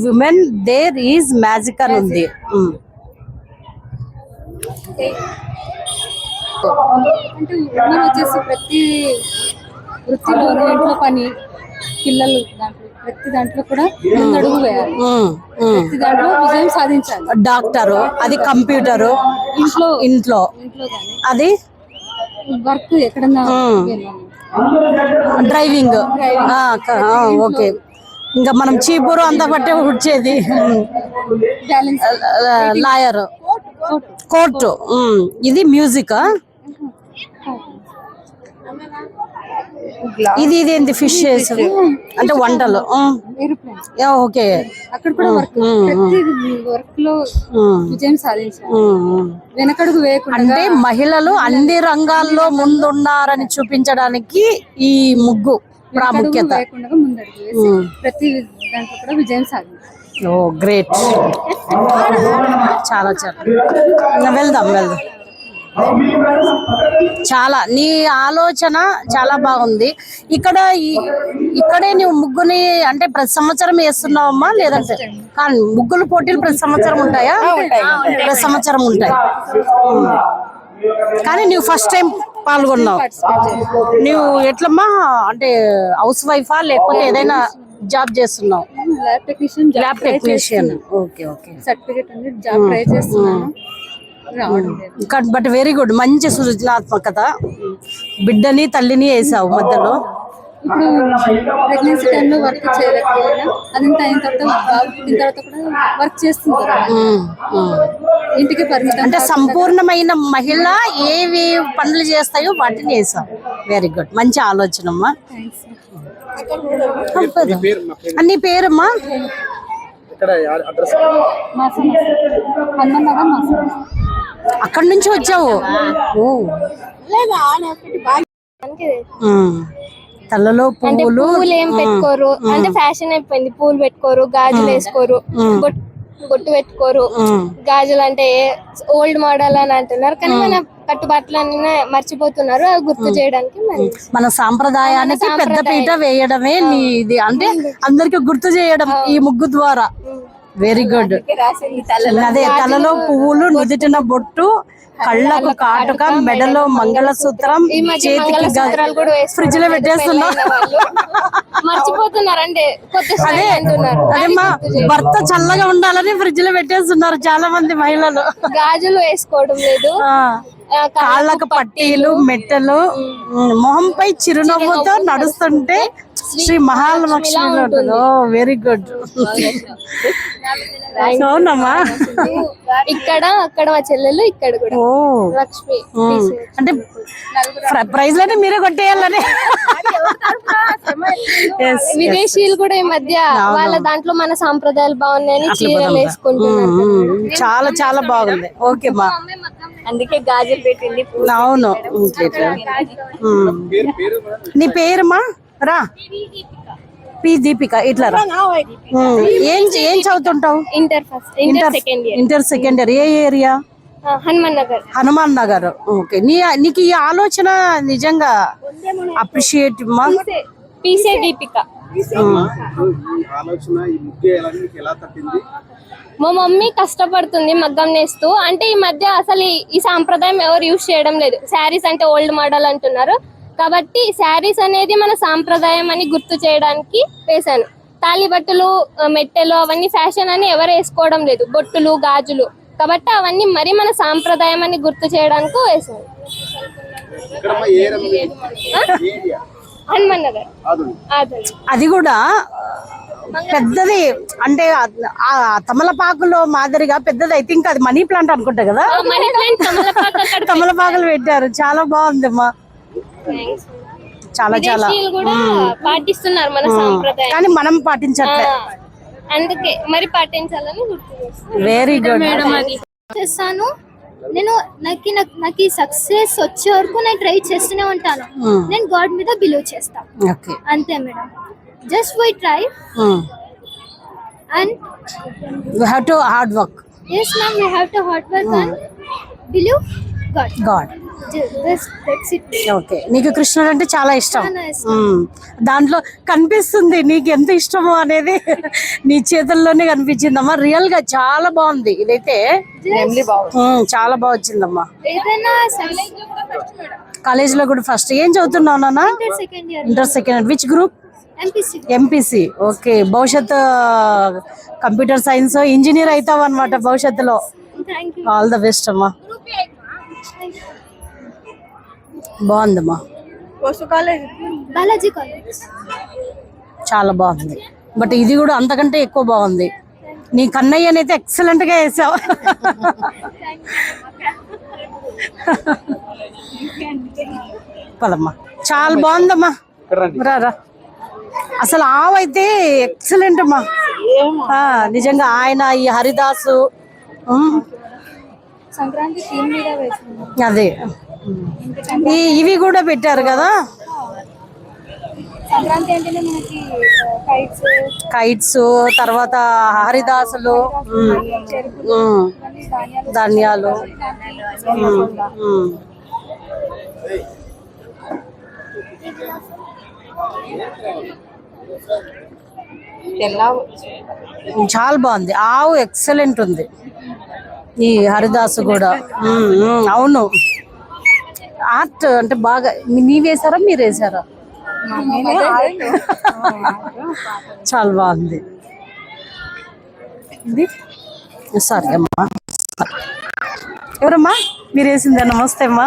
Women there is magic అని ఉంది. అంటే ఉమెన్ వచ్చేసి ప్రతి వృత్తిలో ఇంట్లో పని పిల్లలు ప్రతి దాంట్లో కూడా ముందడుగు వేయాలి. ప్రతి దాంట్లో విజయం సాధించాలి. డాక్టరు, అది కంప్యూటరు, ఇంట్లో ఇంట్లో అది వర్క్ ఎక్కడన్నా డ్రైవింగ్. ఓకే, ఇంకా మనం చీపురు అంతా పట్టే వచ్చేది. లాయర్, కోర్టు, ఇది మ్యూజిక్. ఇది ఏంటి? ఫిష్ అంటే వంటలు. ఓకే, అక్కడ కూడా వర్క్ లో విజయం సాధించాలి. వెనకడుగు వేయకుండా. అంటే మహిళలు అన్ని రంగాల్లో ముందున్నారని చూపించడానికి ఈ ముగ్గు ప్రాముఖ్యత. ప్రతి దాంట్లో కూడా విజయం సాధించాలి. ఓ గ్రేట్, చాలా చాలా. వెళ్దాం. చాలా, నీ ఆలోచన చాలా బాగుంది. ఇక్కడే నువ్వు ముగ్గుని అంటే ప్రతి సంవత్సరం వేస్తున్నావమ్మా? లేదంటే కానీ ముగ్గులు పోటీలు ప్రతి సంవత్సరం ఉంటాయా? ప్రతి సంవత్సరం ఉంటాయి. కానీ నువ్వు ఫస్ట్ టైం పాల్గొన్నావు. నువ్వు ఎట్లమ్మా అంటే హౌస్ వైఫా లేకపోతే ఏదైనా జాబ్ చేస్తున్నావు? Lab technician. ఓకే. సర్టిఫికెట్ ఉంది, జాబ్ ట్రై చేస్తున్నాను. బట్ వెరీ గుడ్, మంచి సృజనాత్మకత. బిడ్డని తల్లిని వేసావు మధ్యలో. ఇప్పుడు ప్రెగ్నెన్సీ టైంలో వర్క్ చేయలేకపోయినా అదంతా అయిన తర్వాత కూడా వర్క్ చేస్తుంటారు. ఇంటికి పరిమితం. అంటే సంపూర్ణమైన మహిళ ఏవి పనులు చేస్తాయో వాటిని వేసావు. వెరీ గుడ్, మంచి ఆలోచన అమ్మా. నీ పేరమ్మా? అక్కడి నుంచి వచ్చావు? తలలో పువ్వులు ఏం పెట్టుకోరు, అంటే ఫ్యాషన్ అయిపోయింది. పూలు పెట్టుకోరు, గాజులు వేసుకోరు, బొట్టు పెట్టుకోరు. గాజులు అంటే ఓల్డ్ మోడల్ అని అంటున్నారు, కానీ మన కట్టుబాట్లన్నీ మర్చిపోతున్నారు. అవి గుర్తు చేయడానికి మన సాంప్రదాయానికి పెద్ద పీట వేయడమే నీది. అంటే అందరికి గుర్తు చేయడం ఈ ముగ్గు ద్వారా. Very good. అదే, తలలో పువ్వులు, నుదిటిన బొట్టు, కళ్ళకు కాటుక, మెడలో మంగళసూత్రం, చేతికి ఫ్రిడ్జ్ లో పెట్టేస్తున్నా. మర్చిపోతున్నారు. అంటే అదేమ్మా, భర్త చల్లగా ఉండాలని ఫ్రిడ్జ్ లో పెట్టేస్తున్నారు చాలా మంది మహిళలు. గాజులు వేసుకోవడం లేదు, కాళ్ళకు పట్టీలు, మెట్టలు, మొహంపై చిరునవ్వుతో నడుస్తుంటే శ్రీ మహాలక్ష్మి. Very good. అవునమ్మా. ఇక్కడ అక్కడ మా చెల్లెలు, ఇక్కడ కూడా లక్ష్మి. అంటే ప్రైజ్ అంటే మీరే కొట్టేయాలని. విదేశీయులు కూడా ఈ మధ్య వాళ్ళ దాంట్లో మన సాంప్రదాయాలు బాగున్నాయని చీరలు వేసుకుంటున్నారు. చాలా చాలా బాగుంది. ఓకే మా, అందుకే గాజులు పెట్టింది. అవును. నీ పేరుమా? రా, పి దీపిక. ఇట్లా రా. ఏం చదువుతుంటావు? Inter second year. ఏ ఏరియా? హనుమాన్ నగర్. ఓకే. నీకు ఈ ఆలోచన నిజంగా అప్రిషియేట్. దీపిక మా మమ్మీ కష్టపడుతుంది మగ్గం నేస్తూ. అంటే ఈ మధ్య అసలు ఈ సాంప్రదాయం ఎవరు యూజ్ చేయడం లేదు. శారీస్ అంటే ఓల్డ్ మోడల్ అంటున్నారు, కాబట్టి శారీస్ అనేది మన సాంప్రదాయం అని గుర్తు చేయడానికి వేశాను. తాళి బట్టలు, మెట్టెలు అవన్నీ ఫ్యాషన్ అని ఎవరు వేసుకోవడం లేదు. బొట్టులు, గాజులు, కాబట్టి అవన్నీ మరి మన సాంప్రదాయం అని గుర్తు చేయడానికి వేశాను. హనుమాన్ నగర్. అది కూడా పెద్దది, అంటే తమలపాకులో మాదిరిగా పెద్దది. ఐ థింక్ అది మనీ ప్లాంట్ అనుకుంటా కదా. తమలపాకులు పెట్టారు, చాలా బాగుందమ్మా. చాలా చాలా పాటిస్తున్నారు మన సాంప్రదాయం, కానీ మనం పాటించట్లేదు. అందుకే మరి పాటించాలని గుర్తు చేస్తాను. Very good. చేస్తాను నేను. నాకు ఈ సక్సెస్ వచ్చే వరకు నేను ట్రై చేస్తూనే ఉంటాను. నేను గాడ్ మీద బిలీవ్ చేస్తాను, అంతే madam. Just why try and we have to hard work. Yes ma'am, we have to hard work and believe God. that's it. Okay, నీకు కృష్ణుడు అంటే చాలా ఇష్టం. చాలా ఇష్టం. దాంట్లో కనిపిస్తుంది నీకు ఎంత ఇష్టమో అనేది నీ చేతుల్లోనే కనిపించిందమ్మా. రియల్ గా చాలా బాగుంది ఇదైతే. చాలా బాగా వచ్చిందమ్మా. ఏదైనా కాలేజ్ లో కూడా ఫస్ట్. ఏం చదువుతున్నావు నాన్న? Second year inter second. Which group? MPC. MPC. Okay, భవిష్యత్ కంప్యూటర్ సైన్స్ ఇంజనీర్ అవుతావు అనమాట భవిష్యత్తులో. Thank you. All the best అమ్మా. బాగుందమ్మా. బాలాజీ కాలేజ్ చాలా బాగుంది. బట్ ఇది కూడా అంతకంటే ఎక్కువ బాగుంది. నీ కన్నయ్యనైతే ఎక్సలెంట్ గా వేసావు. పదమ్మా, చాలా బాగుందమ్మా. రా. అసలు ఆవైతే ఎక్సలెంట్ అమ్మా. నిజంగా ఆయన ఈ హరిదాసు సంక్రాంతి థీమ్ మీద వేసింది. అదే ఇవి కూడా పెట్టారు కదా. సంక్రాంతి అంటేనే మనకి కైట్స్, తర్వాత హరిదాసులు, ధాన్యాలు. చాలా బాగుంది. ఆవు ఎక్సలెంట్ ఉంది. ఈ హరిదాసు కూడా అవును. ఆర్ట్ అంటే బాగా. నీ వేసారా మీరు వేసారా? చాలా బాగుంది ఇది. సారీ అమ్మా. ఎవరమ్మా మీరు వేసిందా? నమస్తే అమ్మా.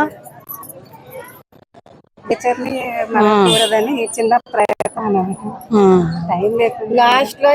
చిన్న ప్రయత్నం టైం లేకుండా లాస్ట్ లో